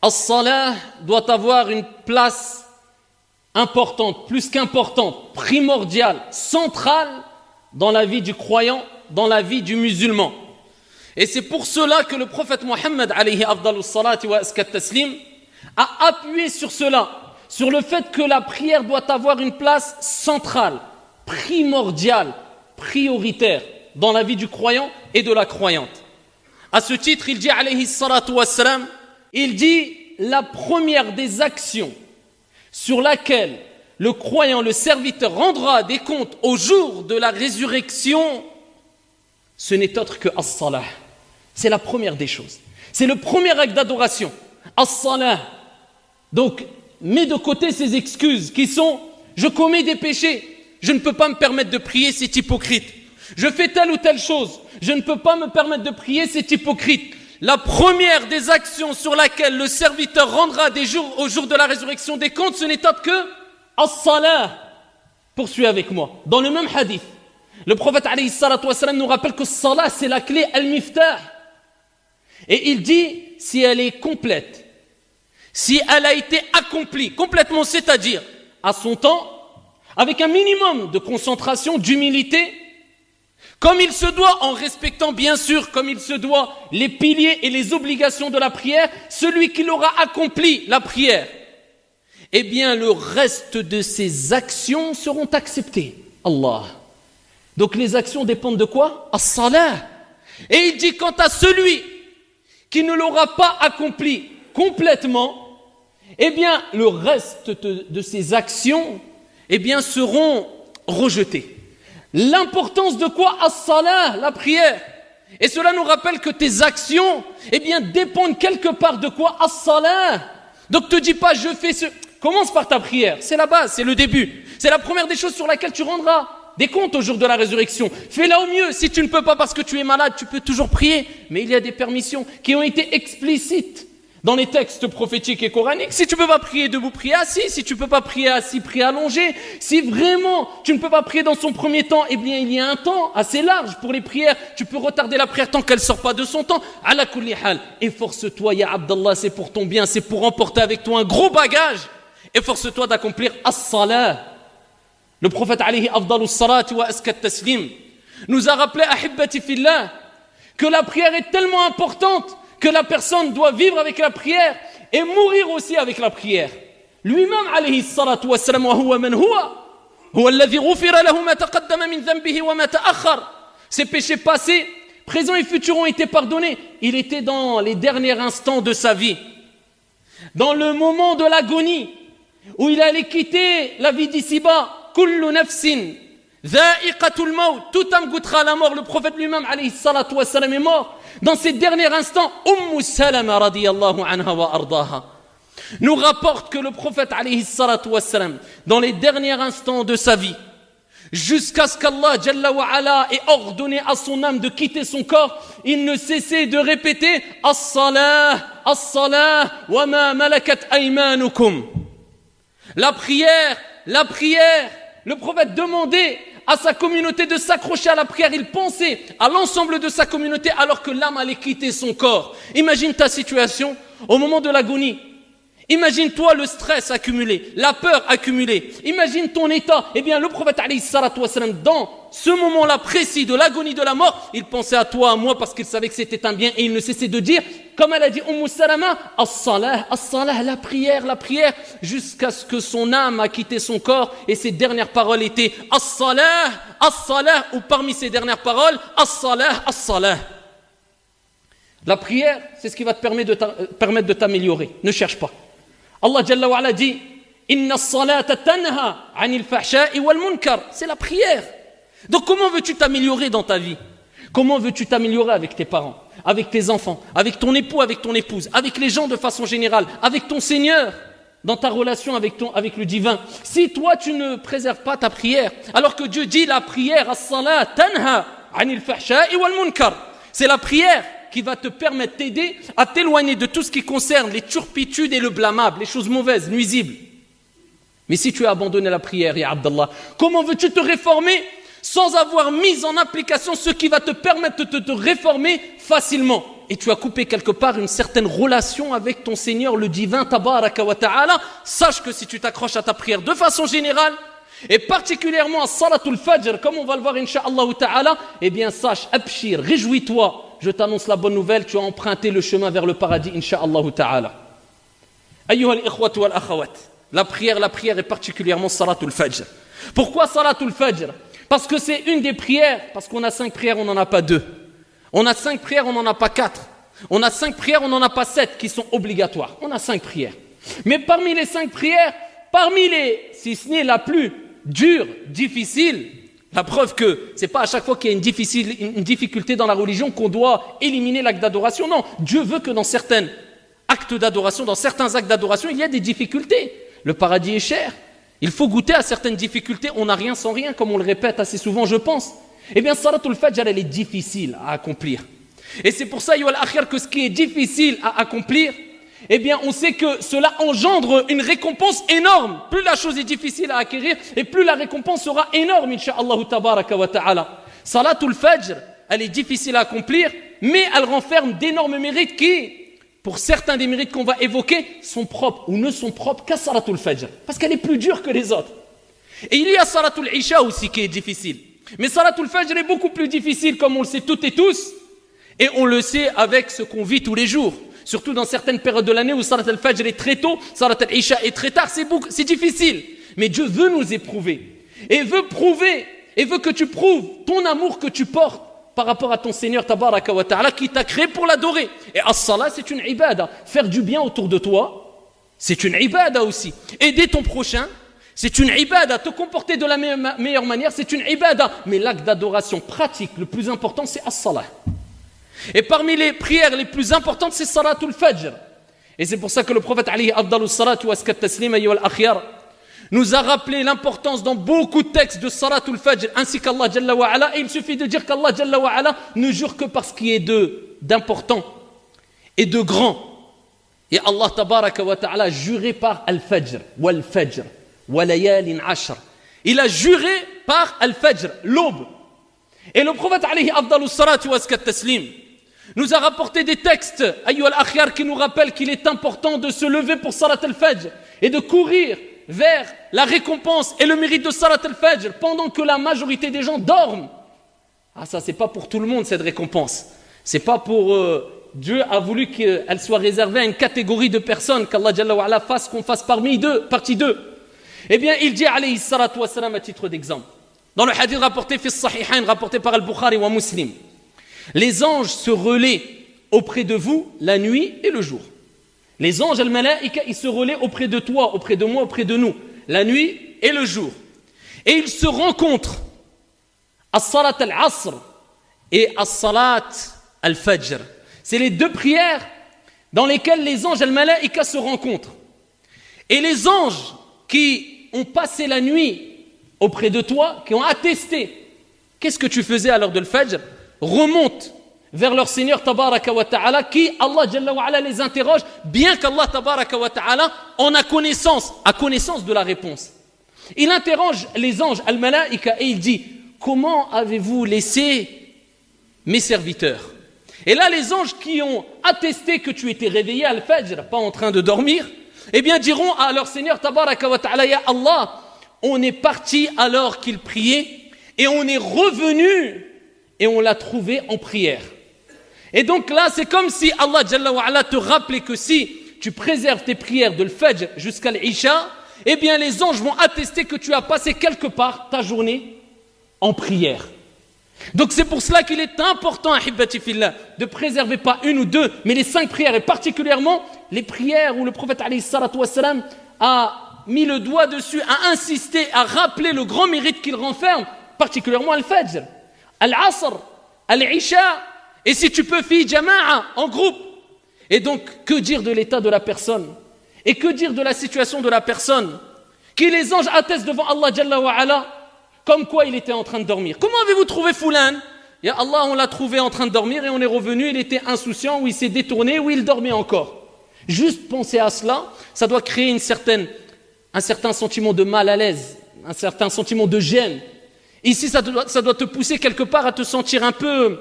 As-salah doit avoir une place importante, plus qu'importante, primordiale, centrale dans la vie du croyant, dans la vie du musulman. Et c'est pour cela que le prophète Mohammed alayhi afdalus salati wa askat taslim a appuyé sur cela, sur le fait que la prière doit avoir une place centrale, primordiale, prioritaire dans la vie du croyant et de la croyante. À ce titre, il dit alayhi salatu wassalam, il dit la première des actions sur laquelle le croyant, le serviteur rendra des comptes au jour de la résurrection, ce n'est autre que as-salah. C'est la première des choses. C'est le premier acte d'adoration. As-salah. Donc, mets de côté ces excuses qui sont « je commets des péchés, je ne peux pas me permettre de prier, c'est hypocrite. Je fais telle ou telle chose, je ne peux pas me permettre de prier, c'est hypocrite. » La première des actions sur laquelle le serviteur rendra au jour de la résurrection des comptes, ce n'est autre que as-salah. Poursuis avec moi. Dans le même hadith, le prophète alayhi salatu wassalam nous rappelle que salah, c'est la clé al-miftah. Et il dit, si elle est complète, si elle a été accomplie complètement, c'est-à-dire à son temps, avec un minimum de concentration, d'humilité, comme il se doit, en respectant bien sûr, comme il se doit, les piliers et les obligations de la prière, celui qui l'aura accompli, la prière, eh bien le reste de ses actions seront acceptées. Allah. Donc les actions dépendent de quoi? As-salah. Et il dit, quant à celui qui ne l'aura pas accompli complètement, eh bien le reste de ses actions, eh bien seront rejetées. L'importance de quoi? As-salah, la prière. Et cela nous rappelle que tes actions, eh bien, dépendent quelque part de quoi? As-salah. Donc te dis pas, je fais ce... Commence par ta prière. C'est la base, c'est le début. C'est la première des choses sur laquelle tu rendras des comptes au jour de la résurrection. Fais-la au mieux. Si tu ne peux pas parce que tu es malade, tu peux toujours prier. Mais il y a des permissions qui ont été explicites dans les textes prophétiques et coraniques. Si tu ne peux pas prier debout, prie assis. Si tu ne peux pas prier assis, prie allongé. Si vraiment tu ne peux pas prier dans son premier temps, eh bien il y a un temps assez large pour les prières. Tu peux retarder la prière tant qu'elle ne sort pas de son temps. Ala kulli hal. Efforce-toi, ya Abdallah, c'est pour ton bien, c'est pour emporter avec toi un gros bagage. Efforce-toi d'accomplir as-salah. Le prophète alayhi afdalus salati wa askat taslim nous a rappelé, ahibbati fillah, que la prière est tellement importante que la personne doit vivre avec la prière et mourir aussi avec la prière. Lui-même, alayhi salatu wassalam, wa huwa man huwa alladhi ghufira lahu ma taqaddama min dhanbihi wa ma ta'akhkhar. Ses péchés passés, présents et futurs ont été pardonnés. Il était dans les derniers instants de sa vie, dans le moment de l'agonie, où il allait quitter la vie d'ici-bas. Kullu nafsin dha'iqatul maut, tout âme goûtera la mort. Le prophète lui-même, alayhi salatu wassalam, est mort. Dans ces derniers instants, Salama radiyallahu anha wa ardaha nous rapporte que le prophète alayhi salatu wassalam, dans les derniers instants de sa vie, jusqu'à ce qu'Allah Jalla wa ala ait ordonné à son âme de quitter son corps, il ne cessait de répéter as-salah, as-salah, wa ma malakat aymanukum. La prière, la prière. Le prophète demandait à sa communauté de s'accrocher à la prière. Il pensait à l'ensemble de sa communauté alors que l'âme allait quitter son corps. Imagine ta situation au moment de l'agonie. Imagine-toi le stress accumulé, la peur accumulée. Imagine ton état. Eh bien, le prophète alayhi salatu wassalam, dans ce moment-là précis de l'agonie de la mort, il pensait à toi, à moi, parce qu'il savait que c'était un bien. Et il ne cessait de dire, comme elle a dit Salama, as-salah, as-salah, la prière, jusqu'à ce que son âme a quitté son corps. Et ses dernières paroles étaient as-salah, as-salah, ou parmi ses dernières paroles, as-salah, as-salah. La prière, c'est ce qui va te permettre de t'améliorer. Ne cherche pas. Allah Jalla wa ala dit Inna as-salata tanha 'anil fahsha'i wal munkar. C'est la prière. Donc comment veux-tu t'améliorer dans ta vie? Comment veux-tu t'améliorer avec tes parents, avec tes enfants, avec ton époux, avec ton épouse, avec les gens de façon générale, avec ton Seigneur, dans ta relation avec le divin? Si toi tu ne préserves pas ta prière, alors que Dieu dit la prière, as-salat tanha 'anil fahsha'i wal munkar. C'est la prière qui va te permettre, t'aider à t'éloigner de tout ce qui concerne les turpitudes et le blâmable, les choses mauvaises, nuisibles. Mais si tu as abandonné la prière, ya Abdallah, comment veux-tu te réformer sans avoir mis en application ce qui va te permettre de te réformer facilement? et tu as coupé quelque part une certaine relation avec ton Seigneur, le divin Tabaraka wa Ta'ala, sache que si tu t'accroches à ta prière de façon générale, et particulièrement à Salatul Fajr, comme on va le voir Inch'Allah Ta'ala, eh bien sache, abshir, réjouis-toi, je t'annonce la bonne nouvelle, tu as emprunté le chemin vers le paradis Inch'Allah Ta'ala. Ayyuha al-ikhwatu wal-akhawat, la prière est particulièrement Salatul Fajr. Pourquoi Salatul Fajr? Parce que c'est une des prières, parce qu'on a 5 prières, on n'en a pas 2. On a 5 prières, on n'en a pas 4. On a 5 prières, on n'en a pas 7 qui sont obligatoires. On a 5 prières. Mais parmi les 5 prières, si ce n'est la plus dure, difficile, la preuve que c'est pas à chaque fois qu'il y a une difficulté dans la religion qu'on doit éliminer l'acte d'adoration. Non, Dieu veut que dans certains actes d'adoration, il y a des difficultés. Le paradis est cher. Il faut goûter à certaines difficultés. On n'a rien sans rien, comme on le répète assez souvent, je pense. Eh bien, Salatul Fajr, elle est difficile à accomplir. Et c'est pour ça, que ce qui est difficile à accomplir, eh bien, on sait que cela engendre une récompense énorme. Plus la chose est difficile à acquérir, et plus la récompense sera énorme, Inch'Allah Tabaraka wa Ta'ala. Salatul Fajr, elle est difficile à accomplir, mais elle renferme d'énormes mérites qui, pour certains des mérites qu'on va évoquer, sont propres ou ne sont propres qu'à Salatul Fajr, parce qu'elle est plus dure que les autres. Et il y a Salatul Isha aussi qui est difficile. Mais Salatul Fajr est beaucoup plus difficile, comme on le sait toutes et tous, et on le sait avec ce qu'on vit tous les jours. Surtout dans certaines périodes de l'année où Salat al-Fajr est très tôt, Salat al-Isha est très tard, c'est difficile. Mais Dieu veut nous éprouver. Et veut que tu prouves ton amour que tu portes par rapport à ton Seigneur Tabaraka wa Ta'ala qui t'a créé pour l'adorer. Et as-salat, c'est une ibada. Faire du bien autour de toi, c'est une ibada aussi. Aider ton prochain, c'est une ibada. Te comporter de la meilleure manière, c'est une ibada. Mais l'acte d'adoration pratique, le plus important, c'est as-salat. Et parmi les prières les plus importantes, c'est Salatul Fajr. Et c'est pour ça que le prophète alayhi afdalus salatu wa askat taslim ayyuhal akhyar nous a rappelé l'importance dans beaucoup de textes de Salatul Fajr, ainsi qu'Allah Jalla wa Ala. Et il suffit de dire qu'Allah Jalla wa Ala ne jure que par ce qui est d'important et de grand. Et Allah Tabaraka wa Ta'ala a juré par Al-Fajr, wal-Fajr, wa-layalin ashr. Il a juré par Al-Fajr, l'aube. Et le prophète alayhi afdalus salatu wa askat taslim nous a rapporté des textes, ayyuhal akhyar, qui nous rappellent qu'il est important de se lever pour Salat al-Fajr et de courir vers la récompense et le mérite de Salat al-Fajr pendant que la majorité des gens dorment. Ah, ça, c'est pas pour tout le monde cette récompense. C'est pas pour Dieu a voulu qu'elle soit réservée à une catégorie de personnes, qu'Allah Jalla wa Ala fasse qu'on fasse partie d'eux. Eh bien, il dit alayhi salatu wa salam à titre d'exemple. Dans le hadith rapporté rapporté par Al-Bukhari wa Muslim. Les anges se relaient auprès de vous la nuit et le jour. Les anges, al-malaïka, ils se relaient auprès de toi, auprès de moi, auprès de nous, la nuit et le jour. Et ils se rencontrent as-salat al-asr et as-salat al-fajr. C'est les 2 prières dans lesquelles les anges, al-malaïka, se rencontrent. Et les anges qui ont passé la nuit auprès de toi, qui ont attesté qu'est-ce que tu faisais à l'heure de l'Fajr, remontent vers leur Seigneur Tabaraka wa Ta'ala, qui, Allah Jalla wa Ala, les interroge, bien qu'Allah Tabaraka wa Ta'ala en a connaissance de la réponse. Il interroge les anges, al-malaïka, et il dit, comment avez-vous laissé mes serviteurs? Et là, les anges qui ont attesté que tu étais réveillé à l'Fajr, pas en train de dormir, eh bien diront à leur Seigneur Tabaraka wa Ta'ala, ya Allah, on est parti alors qu'il priait, et on est revenu et on l'a trouvé en prière. Et donc là, c'est comme si Allah Jalla wa Ala te rappelait que si tu préserves tes prières de l'Fajr jusqu'à l'Isha, eh bien les anges vont attester que tu as passé quelque part ta journée en prière. Donc c'est pour cela qu'il est important, ahibbati fillah, de préserver pas une ou 2, mais les 5 prières, et particulièrement les prières où le prophète alayhi salatu wassalam a mis le doigt dessus, a insisté, a rappelé le grand mérite qu'il renferme, particulièrement al-Fajr, al-Asr, al-Isha, et si tu peux, fi jama'a, en groupe. Et donc, que dire de l'état de la personne? Et que dire de la situation de la personne qui les anges attestent devant Allah Jalla wa Ala comme quoi il était en train de dormir? Comment avez-vous trouvé Foulan? Ya Allah, on l'a trouvé en train de dormir et on est revenu, il était insouciant, ou il s'est détourné, ou il dormait encore. Juste penser à cela, ça doit créer un certain sentiment de mal à l'aise, un certain sentiment de gêne. Ici, ça doit te pousser quelque part à te sentir un peu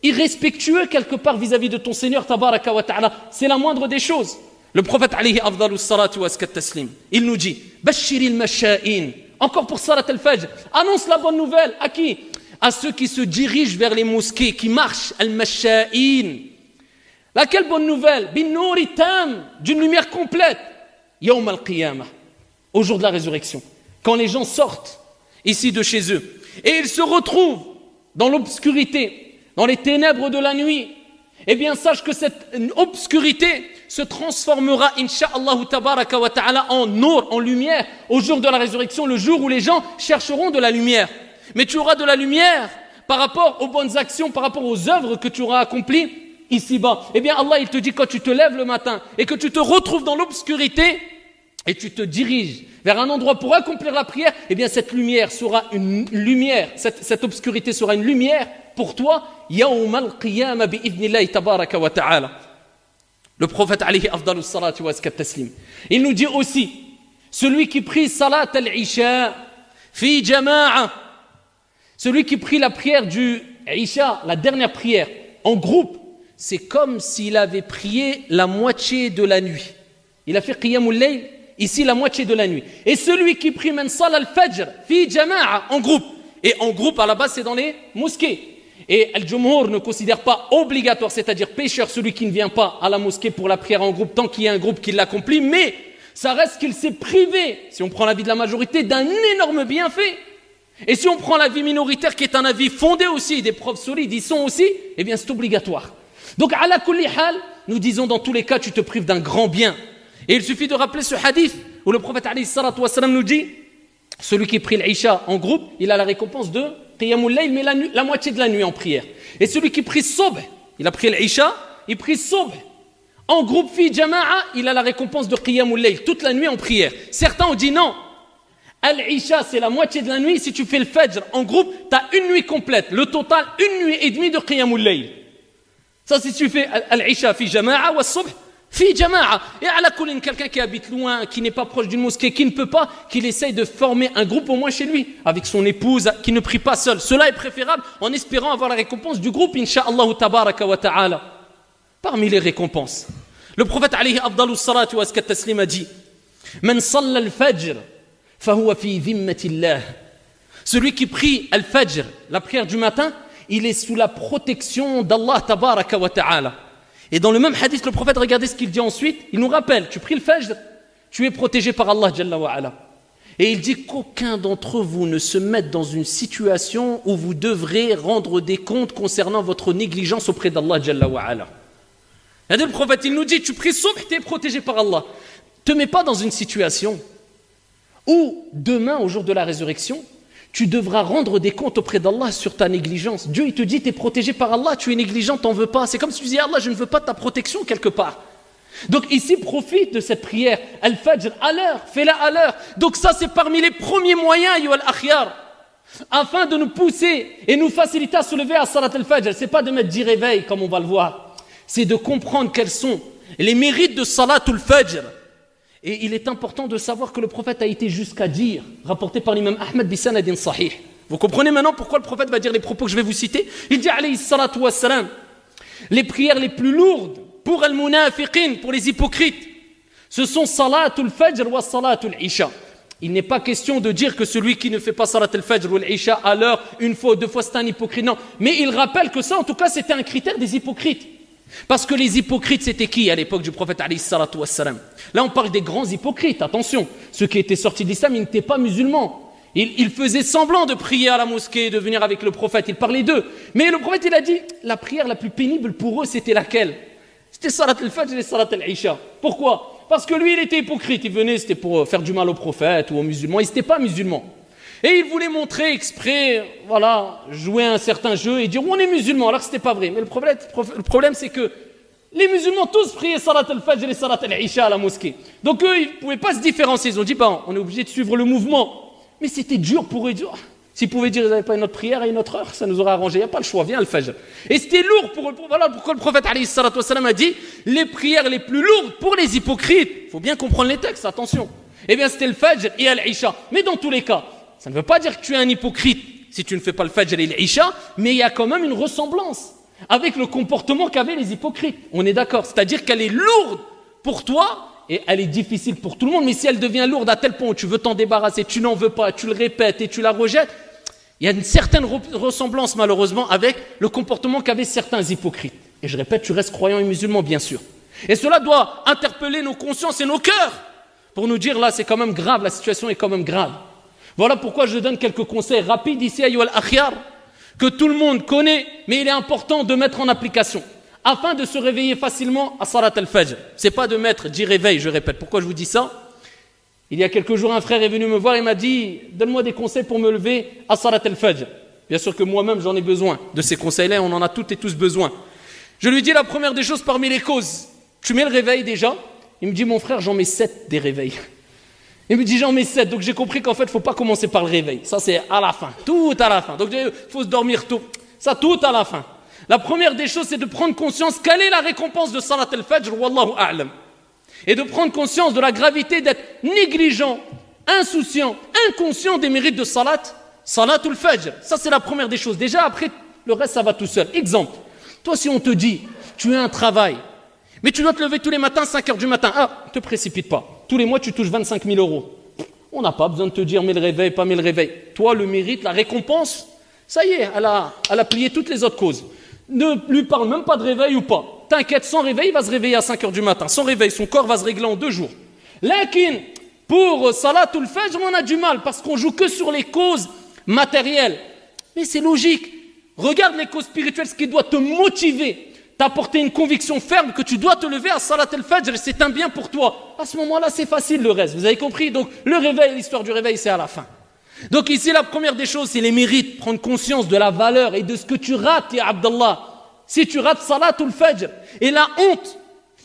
irrespectueux quelque part vis-à-vis de ton Seigneur tabaraka wa ta'ala. C'est la moindre des choses. Le prophète alayhi afdalu salatu wa askat taslim, il nous dit bashiril masha'in, encore pour salat al-fajr, annonce la bonne nouvelle à qui? À ceux qui se dirigent vers les mosquées, qui marchent al-masha'in. Laquelle bonne nouvelle? Bin nouri tam, d'une lumière complète. Yawm al-qiyamah, au jour de la résurrection, quand les gens sortent ici de chez eux et ils se retrouvent dans l'obscurité, dans les ténèbres de la nuit, eh bien sache que cette obscurité se transformera insha'Allah tabaraka wa ta'ala en nour, en lumière, au jour de la résurrection, le jour où les gens chercheront de la lumière. Mais tu auras de la lumière par rapport aux bonnes actions, par rapport aux œuvres que tu auras accomplies ici-bas. Eh bien Allah il te dit, quand tu te lèves le matin et que tu te retrouves dans l'obscurité et tu te diriges vers un endroit pour accomplir la prière, eh bien cette lumière sera une lumière, cette obscurité sera une lumière pour toi, yawm al-qiyamah bi'idhnillahi tabaraka wa ta'ala. Le prophète alayhi afdalus salatu wa askat taslim, il nous dit aussi, celui qui prie salat al-isha fi jama'a, celui qui prie la prière du isha, la dernière prière, en groupe, c'est comme s'il avait prié la moitié de la nuit. Il a fait qiyamul layl, ici la moitié de la nuit. Et celui qui prie man sala al-fajr fi jama'a, en groupe, et en groupe à la base c'est dans les mosquées. Et Al-Jumhur ne considère pas obligatoire, c'est-à-dire pécheur, celui qui ne vient pas à la mosquée pour la prière en groupe, tant qu'il y a un groupe qui l'accomplit, mais ça reste qu'il s'est privé, si on prend l'avis de la majorité, d'un énorme bienfait. Et si on prend l'avis minoritaire, qui est un avis fondé aussi, des preuves solides, ils sont aussi, eh bien c'est obligatoire. Donc, ala kulli hal, nous disons dans tous les cas, tu te prives d'un grand bien. Et il suffit de rappeler ce hadith où le prophète alayhi salatu wassalam nous dit, celui qui prie l'Isha en groupe, il a la récompense de qiyamul layl, mais la moitié de la nuit en prière. Et celui qui prie subh, il a pris l'Isha, il prie subh en groupe fi jama'a, il a la récompense de qiyamul layl, toute la nuit en prière. Certains ont dit non, al-Isha c'est la moitié de la nuit, si tu fais le Fajr en groupe, tu as une nuit complète, le total une nuit et demie de qiyamul layl. Ça si tu fais al-Isha fi jama'a wa subh fi jama'a. Et à la colline, quelqu'un qui habite loin, qui n'est pas proche d'une mosquée, qui ne peut pas, qu'il essaye de former un groupe au moins chez lui, avec son épouse, qui ne prie pas seul. Cela est préférable en espérant avoir la récompense du groupe, insha'Allah tabaraka wa ta'ala. Parmi les récompenses, le prophète alayhi afdalus salatu wa askat taslim a dit, man salla al-fajr fahuwa fi dhimmatillah. Celui qui prie al-fajr, la prière du matin, il est sous la protection d'Allah tabaraka wa ta'ala. Et dans le même hadith, le prophète, regardez ce qu'il dit ensuite, il nous rappelle, tu pries le Fajr, tu es protégé par Allah Jalla wa ala. Et il dit qu'aucun d'entre vous ne se mette dans une situation où vous devrez rendre des comptes concernant votre négligence auprès d'Allah Jalla wa ala. Le prophète, il nous dit, tu pries subh, tu es protégé par Allah. Ne te mets pas dans une situation où demain, au jour de la résurrection, tu devras rendre des comptes auprès d'Allah sur ta négligence. Dieu, il te dit, tu es protégé par Allah, tu es négligent, t'en veux pas. C'est comme si tu disais, Allah, je ne veux pas ta protection quelque part. Donc ici, profite de cette prière, Al-Fajr, à l'heure, fais-la à l'heure. Donc ça, c'est parmi les premiers moyens, Ayyuha al-Akhyar, afin de nous pousser et nous faciliter à se lever à Salat al-Fajr. C'est pas de mettre 10 réveils, comme on va le voir. C'est de comprendre quels sont les mérites de Salat al-Fajr. Et il est important de savoir que le prophète a été jusqu'à dire, rapporté par l'imam Ahmed bisanadin sahih. Vous comprenez maintenant pourquoi le prophète va dire les propos que je vais vous citer? Il dit alayhi salatu wassalam, les prières les plus lourdes pour al-munafiqin, pour les hypocrites, ce sont salatul fajr wa salatul isha. Il n'est pas question de dire que celui qui ne fait pas salat al-fajr ou al-isha à l'heure, une fois ou deux fois, c'est un hypocrite. Non, mais il rappelle que ça, en tout cas, c'était un critère des hypocrites. Parce que les hypocrites, c'était qui à l'époque du prophète alayhi salatu wassalam? Là, on parle des grands hypocrites, attention. Ceux qui étaient sortis de l'islam, ils n'étaient pas musulmans. Ils faisaient semblant de prier à la mosquée, de venir avec le prophète, ils parlaient d'eux. Mais le prophète, il a dit, la prière la plus pénible pour eux, c'était laquelle? C'était salat al-fajr et salat al-isha. Pourquoi? Parce que lui, il était hypocrite. Il venait, c'était pour faire du mal au prophète ou aux musulmans. Il n'était pas musulman. Et il voulait montrer exprès, voilà, jouer à un certain jeu et dire on est musulman, alors que ce n'était pas vrai. Mais le problème, c'est que les musulmans tous priaient salat al-fajr et salat al-isha à la mosquée. Donc eux, ils ne pouvaient pas se différencier. Ils ont dit, on est obligé de suivre le mouvement. Mais c'était dur pour eux. S'ils pouvaient dire, ils n'avaient pas une autre prière à une autre heure, ça nous aurait arrangé. Il n'y a pas le choix, viens al-fajr. Et c'était lourd pour eux. Voilà pourquoi le prophète alayhi salatu wassalam a dit, les prières les plus lourdes pour les hypocrites. Il faut bien comprendre les textes, attention. Eh bien, c'était le fajr et al-isha. Mais dans tous les cas, ça ne veut pas dire que tu es un hypocrite si tu ne fais pas le fajr et l'isha, mais il y a quand même une ressemblance. avec le comportement qu'avaient les hypocrites. On est d'accord. C'est-à-dire qu'elle est lourde pour toi et elle est difficile pour tout le monde. Mais si elle devient lourde à tel point où tu veux t'en débarrasser, tu n'en veux pas, tu le répètes et tu la rejettes, il y a une certaine ressemblance malheureusement avec le comportement qu'avaient certains hypocrites. Et je répète, tu restes croyant et musulman bien sûr. Et cela doit interpeller nos consciences et nos cœurs pour nous dire là c'est quand même grave, la situation est quand même grave. Voilà pourquoi je donne quelques conseils rapides ici à Ayyuhal Akhyar que tout le monde connaît, mais il est important de mettre en application afin de se réveiller facilement à Salat al-Fajr. C'est pas de mettre 10 réveils, je répète. Pourquoi je vous dis ça? Il y a quelques jours, un frère est venu me voir et m'a dit « Donne-moi des conseils pour me lever à Salat al-Fajr ». Bien sûr que moi-même, j'en ai besoin de ces conseils-là, on en a toutes et tous besoin. Je lui dis la première des choses parmi les causes. Tu mets le réveil déjà? Il me dit « Mon frère, j'en mets 7 des réveils ». Il me dit « J'en mets 7 ». Donc j'ai compris qu'en fait, il ne faut pas commencer par le réveil. Ça, c'est à la fin, tout à la fin. Donc il faut se dormir tôt. Ça, tout à la fin. La première des choses, c'est de prendre conscience quelle est la récompense de Salat al-Fajr, Wallahu a'lam. Et de prendre conscience de la gravité d'être négligent, insouciant, inconscient des mérites de Salatul Fajr. Ça, c'est la première des choses. Déjà, après, le reste, ça va tout seul. Exemple, toi, si on te dit, tu as un travail, mais tu dois te lever tous les matins, 5 heures du matin. Ah, ne te précipite pas. Tous les mois, tu touches 25 000 euros. On n'a pas besoin de te dire, mets le réveil, pas mets le réveil. Toi, le mérite, la récompense, ça y est, elle a plié toutes les autres causes. Ne lui parle même pas de réveil ou pas. T'inquiète, sans réveil, il va se réveiller à 5 heures du matin. Sans réveil, son corps va se régler en 2 jours. Lakin, pour Salatul Fajr, on a du mal parce qu'on joue que sur les causes matérielles. Mais c'est logique. Regarde les causes spirituelles, ce qui doit te motiver, t'apporter une conviction ferme que tu dois te lever à Salatul Fajr, c'est un bien pour toi. À ce moment-là, c'est facile le reste. Vous avez compris? Donc, le réveil, l'histoire du réveil, c'est à la fin. Donc ici, la première des choses, c'est les mérites. Prendre conscience de la valeur et de ce que tu rates, ya Abdallah. Si tu rates Salatul Fajr, et la honte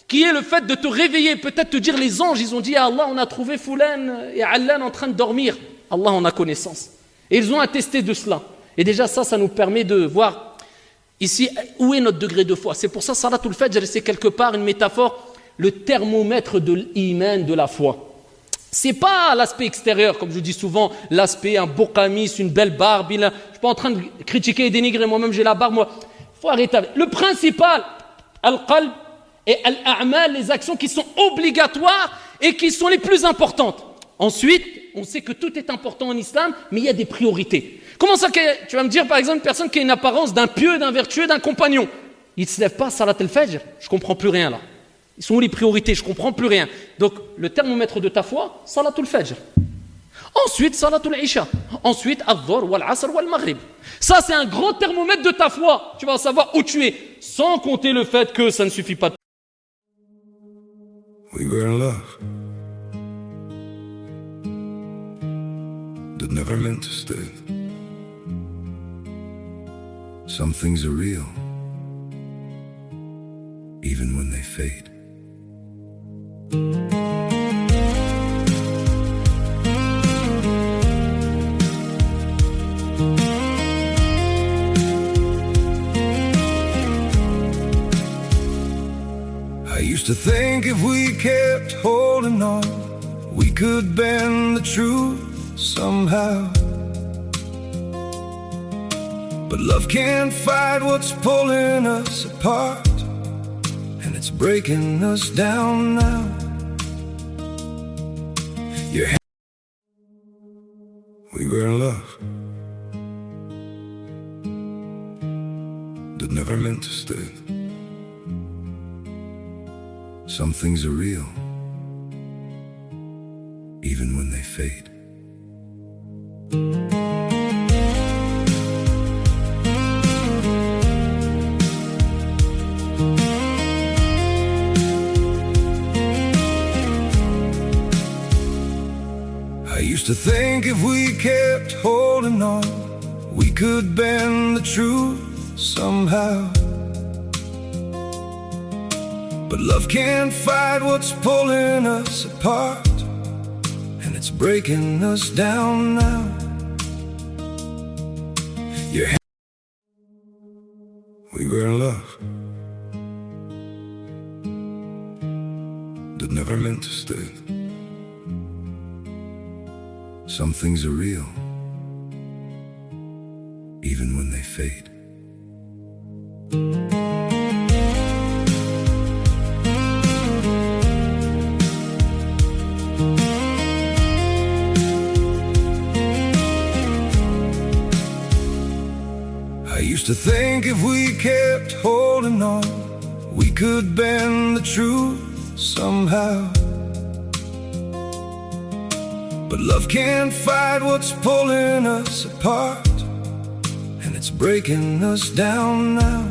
qui est le fait de te réveiller, peut-être te dire les anges, ils ont dit à Allah, on a trouvé Foulan et Allan en train de dormir. Allah en a connaissance. Et ils ont attesté de cela. Et déjà ça nous permet de voir ici où est notre degré de foi. C'est pour ça Salatul Fajr, c'est quelque part une métaphore, le thermomètre de l'iman, de la foi. C'est pas l'aspect extérieur, comme je dis souvent, l'aspect un beau camis, une belle barbe. Je suis pas en train de critiquer et dénigrer, moi-même j'ai la barbe, moi. Faut arrêter avec. Le principal, al-qalb et al-a'mal, les actions qui sont obligatoires et qui sont les plus importantes. Ensuite, on sait que tout est important en islam, mais il y a des priorités. Comment ça, tu vas me dire par exemple une personne qui a une apparence d'un pieux, d'un vertueux, d'un compagnon, il ne se lève pas Salat al-Fajr, je comprends plus rien là. Ils sont où les priorités? Je comprends plus rien. Donc le thermomètre de ta foi, Salatul Fajr. Ensuite, Salatul Isha. Ensuite, Al-Dhuhr, Wal-Asr, Wal-Maghrib. Ça, c'est un grand thermomètre de ta foi. Tu vas savoir où tu es. Sans compter le fait que ça ne suffit pas. We were in love that never meant to stay. Some things are real, even when they fade. I used to think if we kept holding on, we could bend the truth somehow. But love can't fight what's pulling us apart, and it's breaking us down now. We were in love that never meant to stay. Some things are real, even when they fade. I used to think if we kept holding on, we could bend the truth somehow. But love can't fight what's pulling us apart, and it's breaking us down now. We were in love that never meant to stay. Some things are real, even when they fade. Used to think if we kept holding on, we could bend the truth somehow. But love can't fight what's pulling us apart, and it's breaking us down now.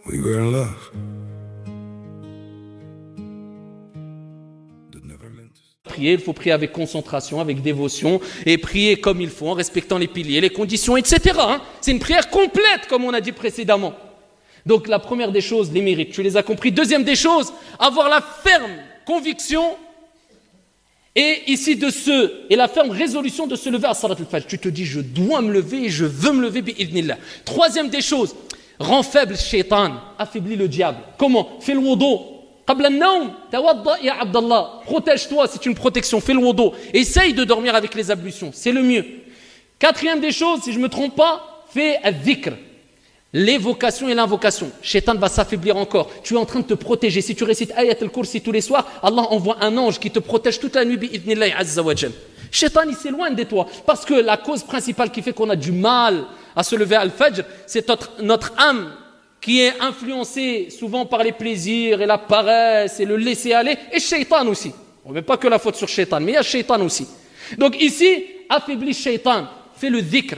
We were in love. Prier, il faut prier avec concentration, avec dévotion, et prier comme il faut, en respectant les piliers, les conditions, etc. C'est une prière complète, comme on a dit précédemment. Donc la première des choses, les mérites, tu les as compris. Deuxième des choses, avoir la ferme conviction et la ferme résolution de se lever à Salat al-Fajr. Tu te dis, je dois me lever et je veux me lever, bi'idhnillah. Troisième des choses, rend faible shaitan, affaiblit le diable. Comment? Fais le wudu. قبل النوم توضأ يا عبد الله. Protège-toi, c'est une protection. Fais le wudu. Essaye de dormir avec les ablutions, c'est le mieux. Quatrième des choses, si je ne me trompe pas, fais al-dhikr. L'évocation et l'invocation. Shaitan va s'affaiblir encore. Tu es en train de te protéger. Si tu récites Ayat al-Kursi tous les soirs, Allah envoie un ange qui te protège toute la nuit bi'idhnillahi azza wa jal. Shaitan, il s'éloigne de toi. Parce que la cause principale qui fait qu'on a du mal à se lever à al-Fajr, c'est notre âme qui est influencée souvent par les plaisirs et la paresse et le laisser aller. Et Shaitan aussi. On ne met pas que la faute sur Shaitan, mais il y a Shaitan aussi. Donc ici, affaiblis Shaitan. Fais le dhikr.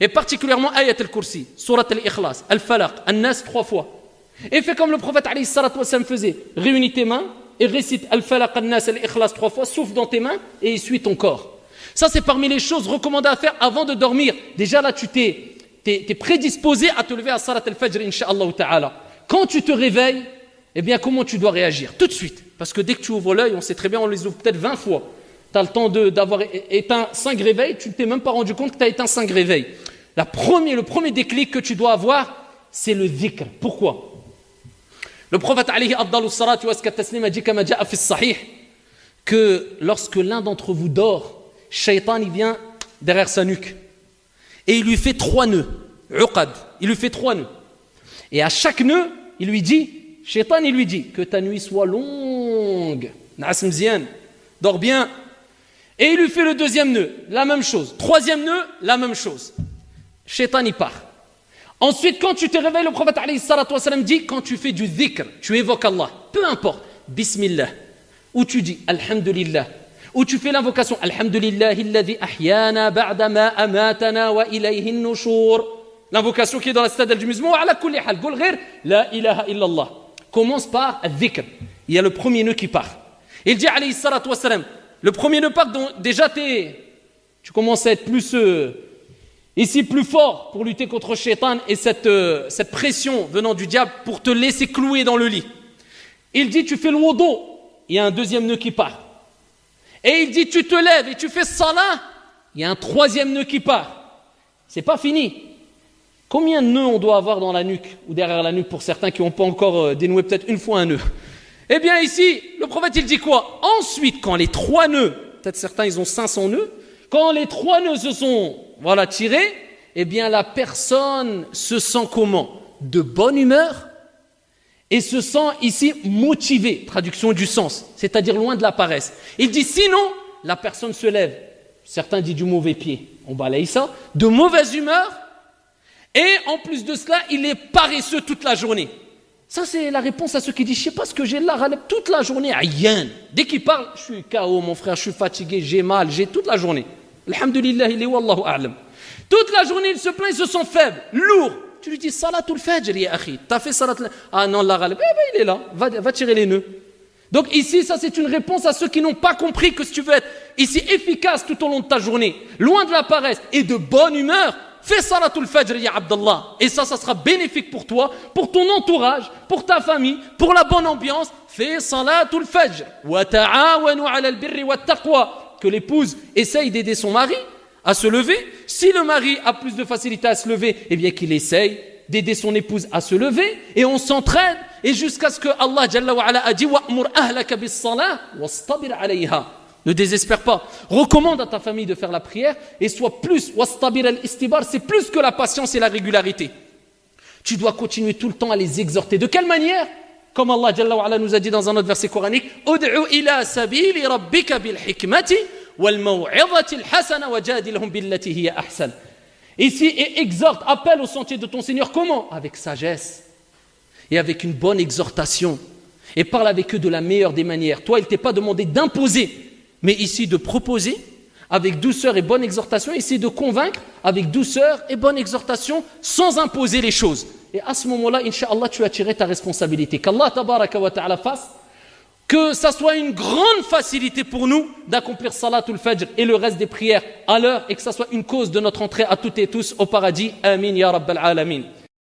Et particulièrement Ayat al-Kursi, Surat al-Ikhlas, al-Falaq, al-Nas 3 fois. Et fais comme le prophète alayhi salatu wassalam faisait. Réunis tes mains et récite al-Falaq, al-Nas, al-Ikhlas 3 fois, souffle dans tes mains et essuie ton corps. Ça, c'est parmi les choses recommandées à faire avant de dormir. Déjà là, tu t'es prédisposé à te lever à Salat al-Fajr, incha'Allah ta'ala. Quand tu te réveilles, eh bien, comment tu dois réagir? Tout de suite. Parce que dès que tu ouvres l'œil, on sait très bien, on les ouvre peut-être 20 fois. Tu as le temps d'avoir éteint 5 réveils, tu ne t'es même pas rendu compte que tu as éteint 5 réveils. Le premier déclic que tu dois avoir, c'est le dhikr. Pourquoi? Le prophète alayhi afdalu salatu wa azka taslim a dit kama ja'a fi sahih que lorsque l'un d'entre vous dort, Shaitan il vient derrière sa nuque et il lui fait 3 nœuds. Uqad, il lui fait 3 nœuds. Et à chaque nœud, il lui dit, Shaitan il lui dit que ta nuit soit longue. Na'as mzian, dors bien. Et il lui fait le 2e nœud, la même chose. 3e nœud, la même chose. Shaitan y part. Ensuite, quand tu te réveilles, le prophète alayhi salatu wa sallam dit, quand tu fais du dhikr, tu évoques Allah, peu importe, Bismillah, ou tu dis Alhamdulillah, ou tu fais l'invocation Alhamdulillahi alladhi ahyana ba'da ma amatana wa ilayhi an-nushur. L'invocation qui est dans la citadelle du musulman, ala kulli hal, qul ghayr la ilaha illallah. Commence par al-dhikr. Il y a le premier nœud qui part. Il dit alayhi salatu wa sallam, le premier nœud part, donc déjà tu commences à être plus ici plus fort pour lutter contre Shaitan et cette pression venant du diable pour te laisser clouer dans le lit. Il dit tu fais le wudu, il y a un 2e nœud qui part. Et il dit tu te lèves et tu fais salat, il y a un 3e nœud qui part. C'est pas fini. Combien de nœuds on doit avoir dans la nuque ou derrière la nuque pour certains qui n'ont pas encore dénoué peut-être une fois un nœud? Eh bien ici, le prophète il dit quoi? Ensuite, quand les 3 nœuds, peut-être certains ils ont 500 nœuds, quand les 3 nœuds se sont tirés, eh bien la personne se sent comment? De bonne humeur et se sent ici motivée, traduction du sens, c'est-à-dire loin de la paresse. Il dit sinon, la personne se lève, certains disent du mauvais pied, on balaye ça, de mauvaise humeur et en plus de cela, il est paresseux toute la journée. Ça c'est la réponse à ceux qui disent, je ne sais pas ce que j'ai là, toute la journée, aïen. Dès qu'il parle, je suis KO mon frère, je suis fatigué, j'ai mal, j'ai toute la journée. Alhamdulillah, il est wallahu a'lam. Toute la journée, il se plaint, il se sent faible, lourd. Tu lui dis, salatul fajr, ya akhi. T'as fait salat. Ah non, la ghalib. Eh ben, il est là. Va tirer les nœuds. Donc ici, ça c'est une réponse à ceux qui n'ont pas compris que si tu veux être ici efficace tout au long de ta journée, loin de la paresse et de bonne humeur, fais salatul fajr, ya Abdallah. Et ça sera bénéfique pour toi, pour ton entourage, pour ta famille, pour la bonne ambiance. Fais salatul fajr. Wa ta'awanu ala al-birri wa taqwa. Que l'épouse essaye d'aider son mari à se lever. Si le mari a plus de facilité à se lever, eh bien qu'il essaye d'aider son épouse à se lever et on s'entraide et jusqu'à ce que Allah Jalla wa Ala a dit wa'mur ahlaka bis-salah wastabir 'alayha. Ne désespère pas. Recommande à ta famille de faire la prière et sois plus wastabir al-istibar, c'est plus que la patience et la régularité. Tu dois continuer tout le temps à les exhorter. De quelle manière? Comme Allah Jalla wa Ala nous a dit dans un autre verset coranique, ud'u ila sabili rabbika bil hikmati وَالْمَوْعِظَةِ الْحَسَنَةِ وَجَادِلْهُمْ بِالَّتِي هِيَ أَحْسَنُ. Ici, et exhorte, appelle au sentier de ton Seigneur. Comment? Avec sagesse et avec une bonne exhortation. Et parle avec eux de la meilleure des manières. Toi, il ne t'est pas demandé d'imposer, mais ici de proposer avec douceur et bonne exhortation, essayer de convaincre avec douceur et bonne exhortation sans imposer les choses. Et à ce moment-là, Inch'Allah, tu as tiré ta responsabilité. Qu'Allah tabaraka wa ta'ala fasse que ça soit une grande facilité pour nous d'accomplir Salatul Fajr et le reste des prières à l'heure et que ça soit une cause de notre entrée à toutes et tous au paradis. Amin ya Rabbal Alamin.